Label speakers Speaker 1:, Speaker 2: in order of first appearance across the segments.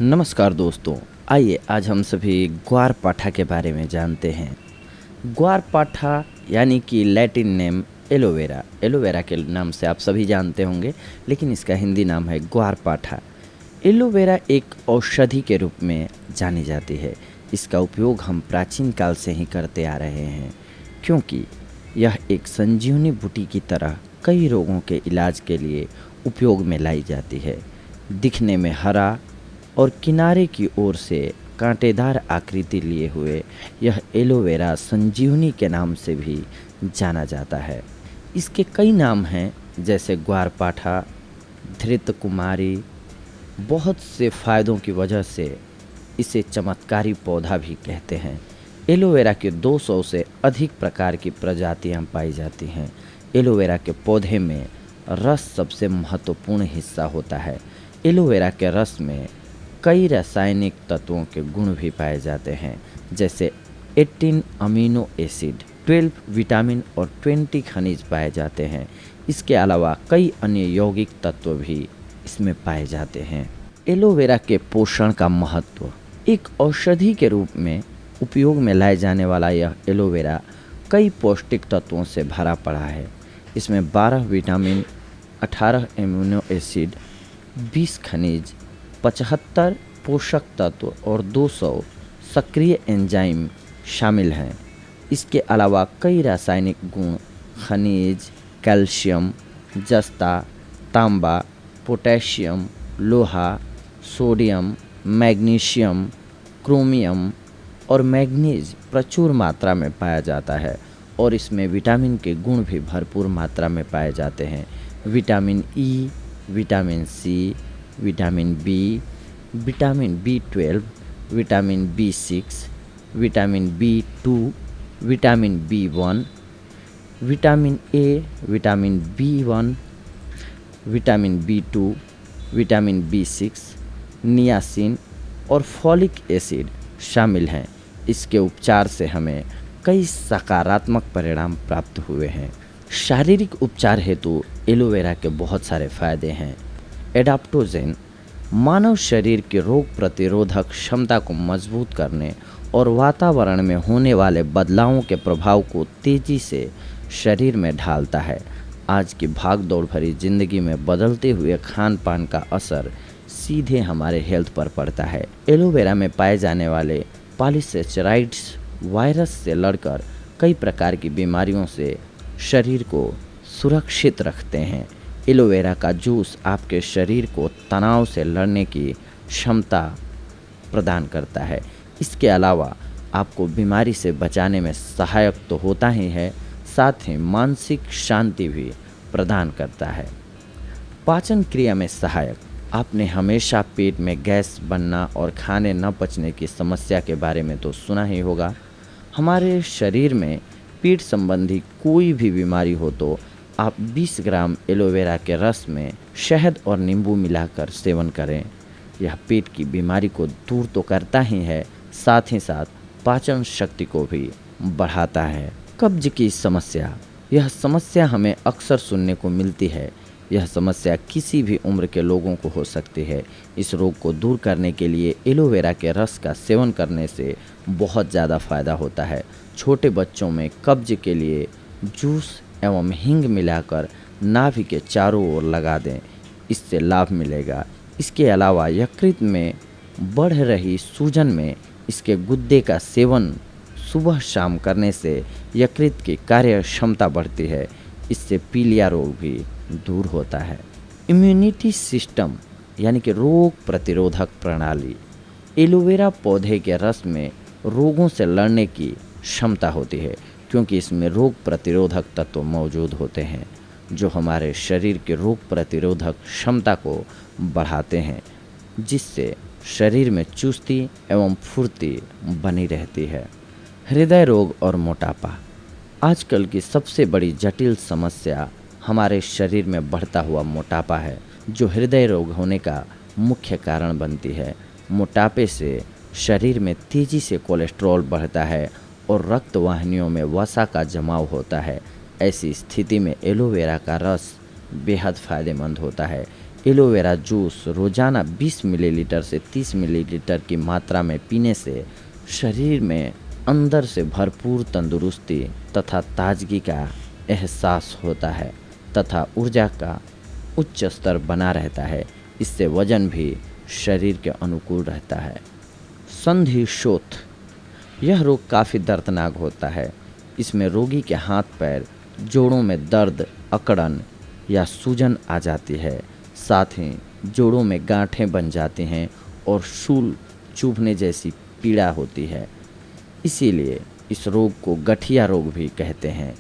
Speaker 1: नमस्कार दोस्तों, आइए आज हम सभी ग्वारपाठा के बारे में जानते हैं। ग्वारपाठा यानी कि लैटिन नेम एलोवेरा। एलोवेरा के नाम से आप सभी जानते होंगे, लेकिन इसका हिंदी नाम है ग्वारपाठा। एलोवेरा एक औषधि के रूप में जानी जाती है। इसका उपयोग हम प्राचीन काल से ही करते आ रहे हैं, क्योंकि यह एक संजीवनी बूटी की तरह कई रोगों के इलाज के लिए उपयोग में लाई जाती है। दिखने में हरा और किनारे की ओर से कांटेदार आकृति लिए हुए यह एलोवेरा संजीवनी के नाम से भी जाना जाता है। इसके कई नाम हैं, जैसे ग्वारपाठा, धृत कुमारी। बहुत से फ़ायदों की वजह से इसे चमत्कारी पौधा भी कहते हैं। एलोवेरा के 200 से अधिक प्रकार की प्रजातियां पाई जाती हैं। एलोवेरा के पौधे में रस सबसे महत्वपूर्ण हिस्सा होता है। एलोवेरा के रस में कई रासायनिक तत्वों के गुण भी पाए जाते हैं, जैसे 18 अमीनो एसिड, 12 विटामिन और 20 खनिज पाए जाते हैं। इसके अलावा कई अन्य यौगिक तत्व भी इसमें पाए जाते हैं। एलोवेरा के पोषण का महत्व। एक औषधि के रूप में उपयोग में लाए जाने वाला यह एलोवेरा कई पौष्टिक तत्वों से भरा पड़ा है। इसमें 12 विटामिन, 18 अमीनो एसिड, 20 खनिज, 75 पोषक तत्व और 200 सक्रिय एंजाइम शामिल हैं। इसके अलावा कई रासायनिक गुण, खनिज, कैल्शियम, जस्ता, तांबा, पोटेशियम, लोहा, सोडियम, मैग्नीशियम, क्रोमियम और मैग्नीज प्रचुर मात्रा में पाया जाता है। और इसमें विटामिन के गुण भी भरपूर मात्रा में पाए जाते हैं। Vitamin E, vitamin C, vitamin B, vitamin B12, vitamin B6, vitamin B2, vitamin B1, vitamin A, vitamin B1, vitamin B2, vitamin B6, niacin और फॉलिक एसिड शामिल हैं। इसके उपचार से हमें कई सकारात्मक परिणाम प्राप्त हुए हैं। शारीरिक उपचार हेतु एलोवेरा के बहुत सारे फायदे हैं। एडाप्टोजेन मानव शरीर के रोग प्रतिरोधक क्षमता को मजबूत करने और वातावरण में होने वाले बदलावों के प्रभाव को तेजी से शरीर में ढालता है। आज की भाग दौड़ भरी जिंदगी में बदलते हुए खान पान का असर सीधे हमारे हेल्थ पर पड़ता है। एलोवेरा में पाए जाने वाले पॉलीसेचराइड्स वायरस से लड़कर कई प्रकार की बीमारियों से शरीर को सुरक्षित रखते हैं। एलोवेरा का जूस आपके शरीर को तनाव से लड़ने की क्षमता प्रदान करता है। इसके अलावा आपको बीमारी से बचाने में सहायक तो होता ही है, साथ ही मानसिक शांति भी प्रदान करता है। पाचन क्रिया में सहायक। आपने हमेशा पेट में गैस बनना और खाने न पचने की समस्या के बारे में तो सुना ही होगा। हमारे शरीर में पेट संबंधी कोई भी बीमारी हो तो आप 20 ग्राम एलोवेरा के रस में शहद और नींबू मिलाकर सेवन करें। यह पेट की बीमारी को दूर तो करता ही है, साथ ही साथ पाचन शक्ति को भी बढ़ाता है। कब्ज की समस्या। यह समस्या हमें अक्सर सुनने को मिलती है। यह समस्या किसी भी उम्र के लोगों को हो सकती है। इस रोग को दूर करने के लिए एलोवेरा के रस का सेवन करने से बहुत ज़्यादा फ़ायदा होता है। छोटे बच्चों में कब्ज के लिए जूस एवं हींग मिलाकर नाभि के चारों ओर लगा दें, इससे लाभ मिलेगा। इसके अलावा यकृत में बढ़ रही सूजन में इसके गुद्दे का सेवन सुबह शाम करने से यकृत की कार्य क्षमता बढ़ती है। इससे पीलिया रोग भी दूर होता है। इम्यूनिटी सिस्टम यानी कि रोग प्रतिरोधक प्रणाली। एलोवेरा पौधे के रस में रोगों से लड़ने की क्षमता होती है, क्योंकि इसमें रोग प्रतिरोधक तत्व मौजूद होते हैं जो हमारे शरीर के रोग प्रतिरोधक क्षमता को बढ़ाते हैं, जिससे शरीर में चुस्ती एवं फुर्ती बनी रहती है। हृदय रोग और मोटापा। आजकल की सबसे बड़ी जटिल समस्या हमारे शरीर में बढ़ता हुआ मोटापा है, जो हृदय रोग होने का मुख्य कारण बनती है। मोटापे से शरीर में तेज़ी से कोलेस्ट्रॉल बढ़ता है और रक्त वाहिनियों में वसा का जमाव होता है। ऐसी स्थिति में एलोवेरा का रस बेहद फ़ायदेमंद होता है, एलोवेरा जूस रोज़ाना 20 मिलीलीटर से 30 मिलीलीटर की मात्रा में पीने से शरीर में अंदर से भरपूर तंदुरुस्ती तथा ताजगी का एहसास होता है तथा ऊर्जा का उच्च स्तर बना रहता है। इससे वजन भी शरीर के अनुकूल रहता है। संधि शोथ, यह रोग काफ़ी दर्दनाक होता है। इसमें रोगी के हाथ पैर जोड़ों में दर्द, अकड़न या सूजन आ जाती है। साथ ही जोड़ों में गांठें बन जाती हैं और शूल चुभने जैसी पीड़ा होती है। इसीलिए इस रोग को गठिया रोग भी कहते हैं,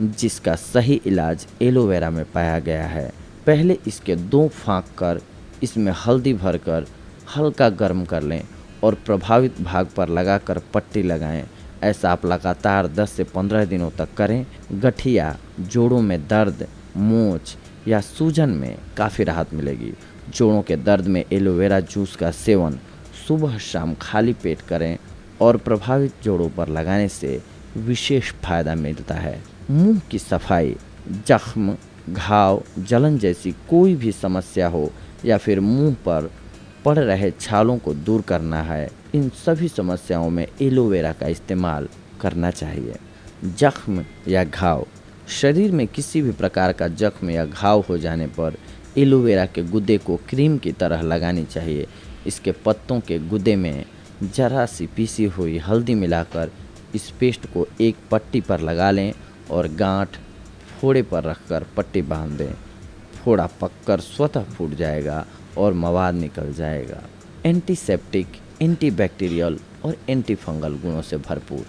Speaker 1: जिसका सही इलाज एलोवेरा में पाया गया है। पहले इसके 2 फाँक कर इसमें हल्दी भरकर हल्का गर्म कर लें और प्रभावित भाग पर लगाकर पट्टी लगाएं। ऐसा आप लगातार 10 से 15 दिनों तक करें। गठिया, जोड़ों में दर्द, मोच या सूजन में काफ़ी राहत मिलेगी। जोड़ों के दर्द में एलोवेरा जूस का सेवन सुबह शाम खाली पेट करें और प्रभावित जोड़ों पर लगाने से विशेष फायदा मिलता है। मुंह की सफाई, जख्म, घाव, जलन जैसी कोई भी समस्या हो या फिर मुंह पर पड़ रहे छालों को दूर करना है, इन सभी समस्याओं में एलोवेरा का इस्तेमाल करना चाहिए। जख्म या घाव, शरीर में किसी भी प्रकार का जख्म या घाव हो जाने पर एलोवेरा के गुदे को क्रीम की तरह लगानी चाहिए। इसके पत्तों के गुदे में जरा सी पीसी हुई हल्दी मिलाकर इस पेस्ट को एक पट्टी पर लगा लें और गांठ फोड़े पर रखकर पट्टी बांध दें। फोड़ा पककर स्वतः फूट जाएगा और मवाद निकल जाएगा। एंटीसेप्टिक, एंटीबैक्टीरियल और एंटीफंगल गुणों से भरपूर।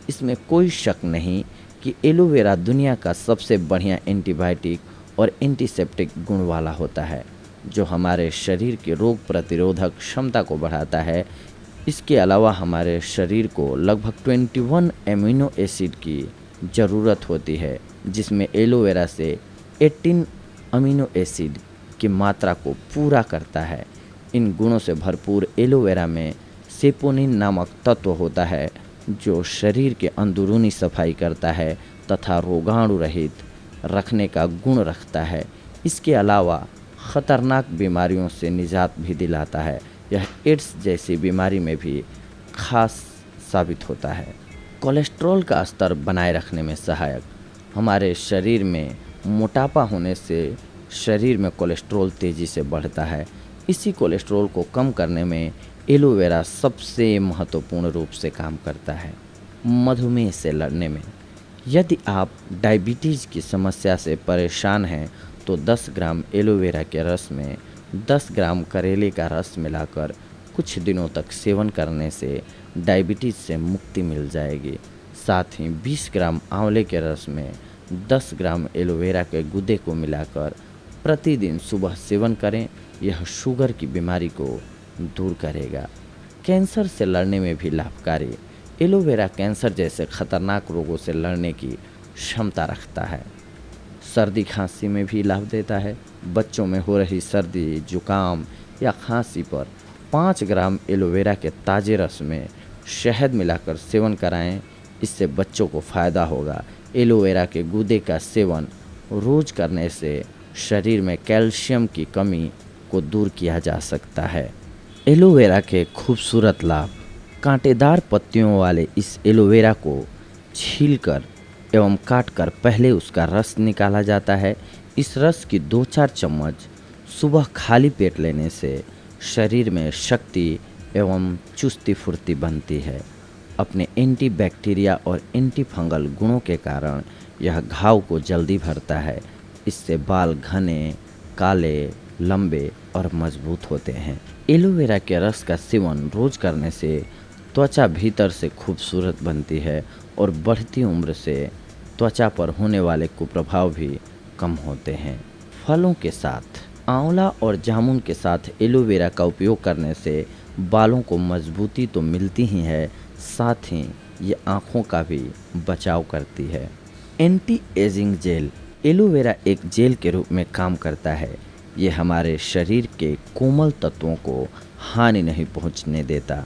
Speaker 1: इसमें कोई शक नहीं कि एलोवेरा दुनिया का सबसे बढ़िया एंटीबायोटिक और एंटीसेप्टिक गुण वाला होता है, जो हमारे शरीर की रोग प्रतिरोधक क्षमता को बढ़ाता है। इसके अलावा हमारे शरीर को लगभग 21 एमिनो एसिड की ज़रूरत होती है, जिसमें एलोवेरा से 18 अमीनो एसिड की मात्रा को पूरा करता है। इन गुणों से भरपूर एलोवेरा में सेपोनिन नामक तत्व होता है, जो शरीर के अंदरूनी सफाई करता है तथा रोगाणु रहित रखने का गुण रखता है। इसके अलावा ख़तरनाक बीमारियों से निजात भी दिलाता है। यह एड्स जैसी बीमारी में भी खास साबित होता है। कोलेस्ट्रॉल का स्तर बनाए रखने में सहायक। हमारे शरीर में मोटापा होने से शरीर में कोलेस्ट्रॉल तेज़ी से बढ़ता है। इसी कोलेस्ट्रॉल को कम करने में एलोवेरा सबसे महत्वपूर्ण रूप से काम करता है। मधुमेह से लड़ने में, यदि आप डायबिटीज़ की समस्या से परेशान हैं तो 10 ग्राम एलोवेरा के रस में 10 ग्राम करेले का रस मिलाकर कुछ दिनों तक सेवन करने से डायबिटीज़ से मुक्ति मिल जाएगी। साथ ही 20 ग्राम आंवले के रस में 10 ग्राम एलोवेरा के गुदे को मिलाकर प्रतिदिन सुबह सेवन करें। यह शुगर की बीमारी को दूर करेगा। कैंसर से लड़ने में भी लाभकारी। एलोवेरा कैंसर जैसे खतरनाक रोगों से लड़ने की क्षमता रखता है। सर्दी खांसी में भी लाभ देता है। बच्चों में हो रही सर्दी, जुकाम या खांसी पर 5 ग्राम एलोवेरा के ताज़े रस में शहद मिलाकर सेवन कराएं। इससे बच्चों को फ़ायदा होगा। एलोवेरा के गूदे का सेवन रोज़ करने से शरीर में कैल्शियम की कमी को दूर किया जा सकता है। एलोवेरा के खूबसूरत लाभ। कांटेदार पत्तियों वाले इस एलोवेरा को छीलकर एवं काटकर पहले उसका रस निकाला जाता है। इस रस की 2-4 चम्मच सुबह खाली पेट लेने से शरीर में शक्ति एवं चुस्ती फुर्ती बनती है। अपने एंटीबैक्टीरिया और एंटीफंगल गुणों के कारण यह घाव को जल्दी भरता है। इससे बाल घने, काले, लंबे और मजबूत होते हैं। एलोवेरा के रस का सेवन रोज करने से त्वचा भीतर से खूबसूरत बनती है और बढ़ती उम्र से त्वचा पर होने वाले कुप्रभाव भी कम होते हैं। फलों के साथ आंवला और जामुन के साथ एलोवेरा का उपयोग करने से बालों को मजबूती तो मिलती ही है, साथ ही ये आँखों का भी बचाव करती है। Anti aging gel. एलोवेरा एक जेल के रूप में काम करता है। ये हमारे शरीर के कोमल तत्वों को हानि नहीं पहुंचने देता।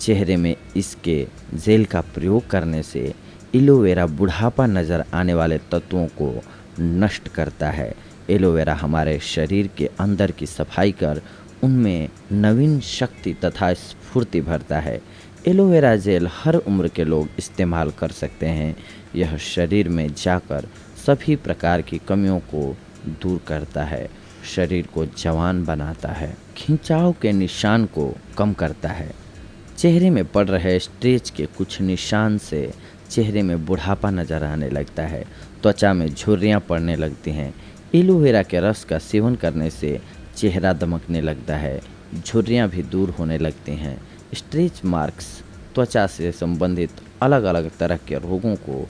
Speaker 1: चेहरे में इसके जेल का प्रयोग करने से एलोवेरा बुढ़ापा नज़र आने वाले तत्वों को नष्ट करता है। एलोवेरा हमारे शरीर के अंदर की सफाई कर उनमें नवीन शक्ति तथा स्फूर्ति भरता है। एलोवेरा जेल हर उम्र के लोग इस्तेमाल कर सकते हैं। यह शरीर में जाकर सभी प्रकार की कमियों को दूर करता है, शरीर को जवान बनाता है, खिंचाव के निशान को कम करता है। चेहरे में पड़ रहे स्ट्रेच के कुछ निशान से चेहरे में बुढ़ापा नजर आने लगता है, त्वचा में झुर्रियाँ पड़ने लगती हैं। एलोवेरा के रस का सेवन करने से चेहरा दमकने लगता है, झुर्रियाँ भी दूर होने लगती हैं। स्ट्रेच मार्क्स, त्वचा से संबंधित अलग अलग तरह के रोगों को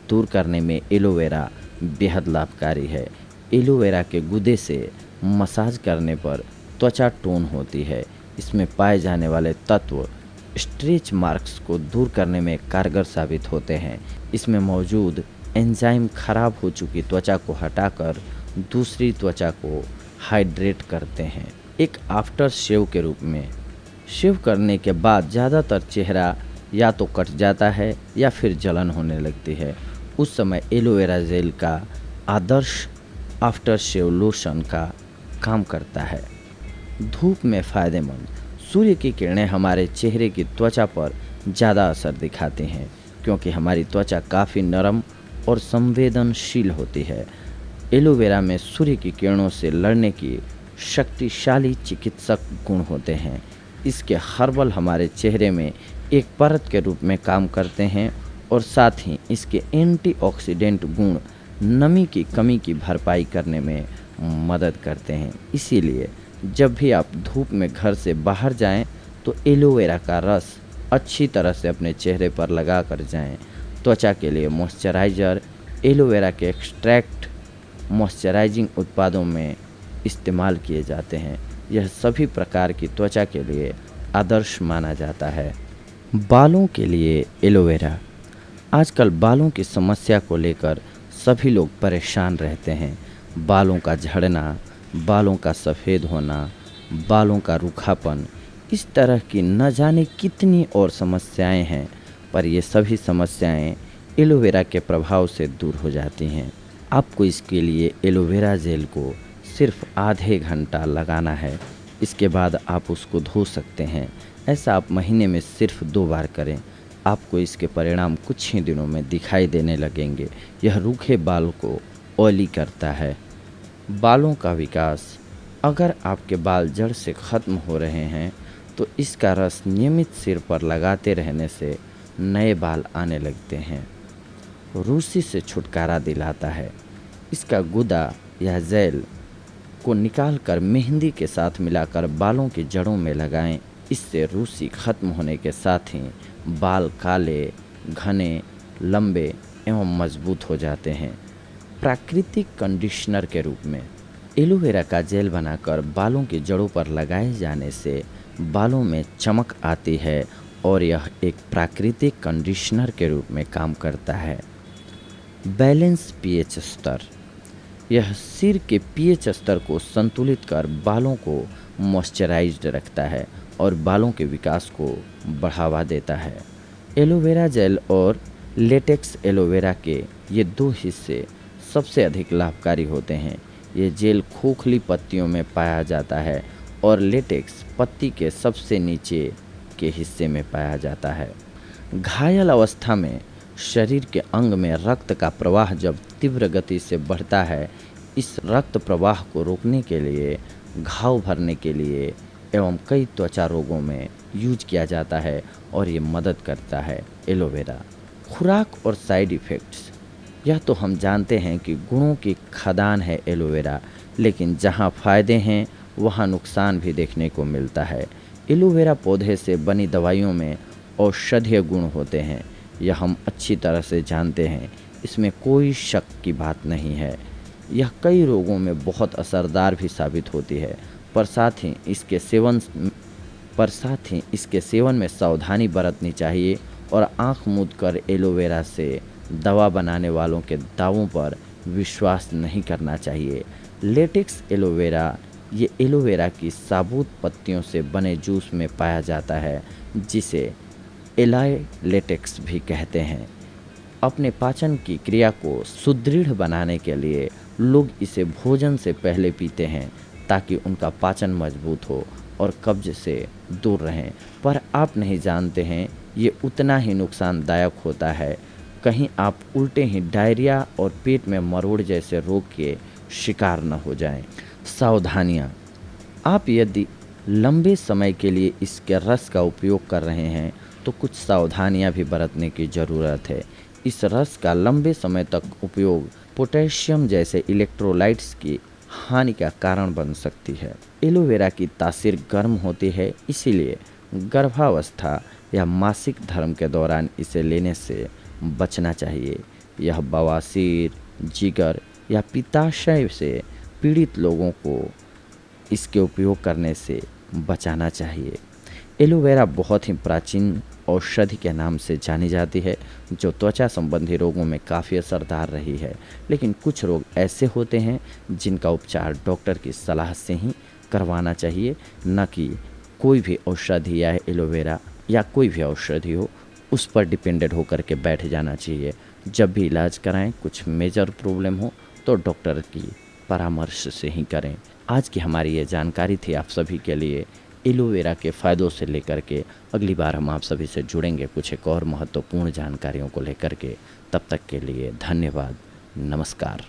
Speaker 1: दूर करने में एलोवेरा बेहद लाभकारी है। एलोवेरा के गूदे से मसाज करने पर त्वचा टोन होती है। इसमें पाए जाने वाले तत्व स्ट्रेच मार्क्स को दूर करने में कारगर साबित होते हैं। इसमें मौजूद एंजाइम खराब हो चुकी त्वचा को हटाकर दूसरी त्वचा को हाइड्रेट करते हैं। एक आफ्टर शेव के रूप में शेव करने के बाद ज़्यादातर चेहरा या तो कट जाता है या फिर जलन होने लगती है। उस समय एलोवेरा जेल का आदर्श आफ्टर शेव लोशन का काम करता है। धूप में फ़ायदेमंद, सूर्य की किरणें हमारे चेहरे की त्वचा पर ज़्यादा असर दिखाती हैं क्योंकि हमारी त्वचा काफ़ी नरम और संवेदनशील होती है। एलोवेरा में सूर्य की किरणों से लड़ने की शक्तिशाली चिकित्सक गुण होते हैं। इसके हर्बल हमारे चेहरे में एक परत के रूप में काम करते हैं और साथ ही इसके एंटीऑक्सीडेंट गुण नमी की कमी की भरपाई करने में मदद करते हैं। इसीलिए जब भी आप धूप में घर से बाहर जाएं तो एलोवेरा का रस अच्छी तरह से अपने चेहरे पर लगा कर जाएं। त्वचा के लिए मॉइस्चराइज़र, एलोवेरा के एक्सट्रैक्ट मॉइस्चराइजिंग उत्पादों में इस्तेमाल किए जाते हैं। यह सभी प्रकार की त्वचा के लिए आदर्श माना जाता है। बालों के लिए एलोवेरा। आजकल बालों की समस्या को लेकर सभी लोग परेशान रहते हैं। बालों का झड़ना, बालों का सफ़ेद होना, बालों का रूखापन, इस तरह की न जाने कितनी और समस्याएं हैं, पर ये सभी समस्याएं एलोवेरा के प्रभाव से दूर हो जाती हैं। आपको इसके लिए एलोवेरा जेल को सिर्फ आधे घंटा लगाना है। इसके बाद आप उसको धो सकते हैं। ऐसा आप महीने में सिर्फ 2 बार करें। आपको इसके परिणाम कुछ ही दिनों में दिखाई देने लगेंगे। यह रूखे बाल को ऑयली करता है। बालों का विकास। अगर आपके बाल जड़ से ख़त्म हो रहे हैं तो इसका रस नियमित सिर पर लगाते रहने से नए बाल आने लगते हैं। रूसी से छुटकारा दिलाता है। इसका गुदा या जेल को निकालकर मेहंदी के साथ मिलाकर बालों की जड़ों में लगाएं। इससे रूसी ख़त्म होने के साथ ही बाल काले, घने, लंबे एवं मजबूत हो जाते हैं। प्राकृतिक कंडीशनर के रूप में एलोवेरा का जेल बनाकर बालों की जड़ों पर लगाए जाने से बालों में चमक आती है और यह एक प्राकृतिक कंडीशनर के रूप में काम करता है। बैलेंस पीएच स्तर। यह सिर के पीएच स्तर को संतुलित कर बालों को मॉइस्चराइज्ड रखता है और बालों के विकास को बढ़ावा देता है। एलोवेरा जेल और लेटेक्स एलोवेरा के ये 2 हिस्से सबसे अधिक लाभकारी होते हैं। ये जेल खोखली पत्तियों में पाया जाता है और लेटेक्स पत्ती के सबसे नीचे के हिस्से में पाया जाता है। घायल अवस्था में शरीर के अंग में रक्त का प्रवाह जब तीव्र गति से बढ़ता है, इस रक्त प्रवाह को रोकने के लिए, घाव भरने के लिए एवं कई त्वचा रोगों में यूज किया जाता है और ये मदद करता है एलोवेरा। खुराक और साइड इफ़ेक्ट्स। यह तो हम जानते हैं कि गुणों की खदान है एलोवेरा, लेकिन जहाँ फ़ायदे हैं वहाँ नुकसान भी देखने को मिलता है। एलोवेरा पौधे से बनी दवाइयों में औषधीय गुण होते हैं, यह हम अच्छी तरह से जानते हैं। इसमें कोई शक की बात नहीं है। यह कई रोगों में बहुत असरदार भी साबित होती है, पर साथ ही इसके सेवन में सावधानी बरतनी चाहिए और आँख मूंद कर एलोवेरा से दवा बनाने वालों के दावों पर विश्वास नहीं करना चाहिए। लेटेक्स एलोवेरा, ये एलोवेरा की साबुत पत्तियों से बने जूस में पाया जाता है, जिसे एलाय लेटेक्स भी कहते हैं। अपने पाचन की क्रिया को सुदृढ़ बनाने के लिए लोग इसे भोजन से पहले पीते हैं ताकि उनका पाचन मजबूत हो और कब्ज से दूर रहें, पर आप नहीं जानते हैं ये उतना ही नुकसानदायक होता है। कहीं आप उल्टे ही डायरिया और पेट में मरोड़ जैसे रोग के शिकार न हो जाएं। सावधानियाँ। आप यदि लंबे समय के लिए इसके रस का उपयोग कर रहे हैं तो कुछ सावधानियां भी बरतने की ज़रूरत है। इस रस का लंबे समय तक उपयोग पोटेशियम जैसे इलेक्ट्रोलाइट्स की हानि का कारण बन सकती है। एलोवेरा की तासीर गर्म होती है, इसीलिए गर्भावस्था या मासिक धर्म के दौरान इसे लेने से बचना चाहिए। यह बवासीर, जिगर या पित्ताशय से पीड़ित लोगों को इसके उपयोग करने से बचाना चाहिए। एलोवेरा बहुत ही प्राचीन औषधि के नाम से जानी जाती है, जो त्वचा संबंधी रोगों में काफ़ी असरदार रही है। लेकिन कुछ रोग ऐसे होते हैं जिनका उपचार डॉक्टर की सलाह से ही करवाना चाहिए, न कि कोई भी औषधि या एलोवेरा या कोई भी औषधि हो उस पर डिपेंडेंट होकर के बैठ जाना चाहिए। जब भी इलाज कराएं, कुछ मेजर प्रॉब्लम हो तो डॉक्टर की परामर्श से ही करें। आज की हमारी ये जानकारी थी आप सभी के लिए एलोवेरा के फ़ायदों से लेकर के। अगली बार हम आप सभी से जुड़ेंगे कुछ एक और महत्वपूर्ण जानकारियों को लेकर के। तब तक के लिए धन्यवाद। नमस्कार।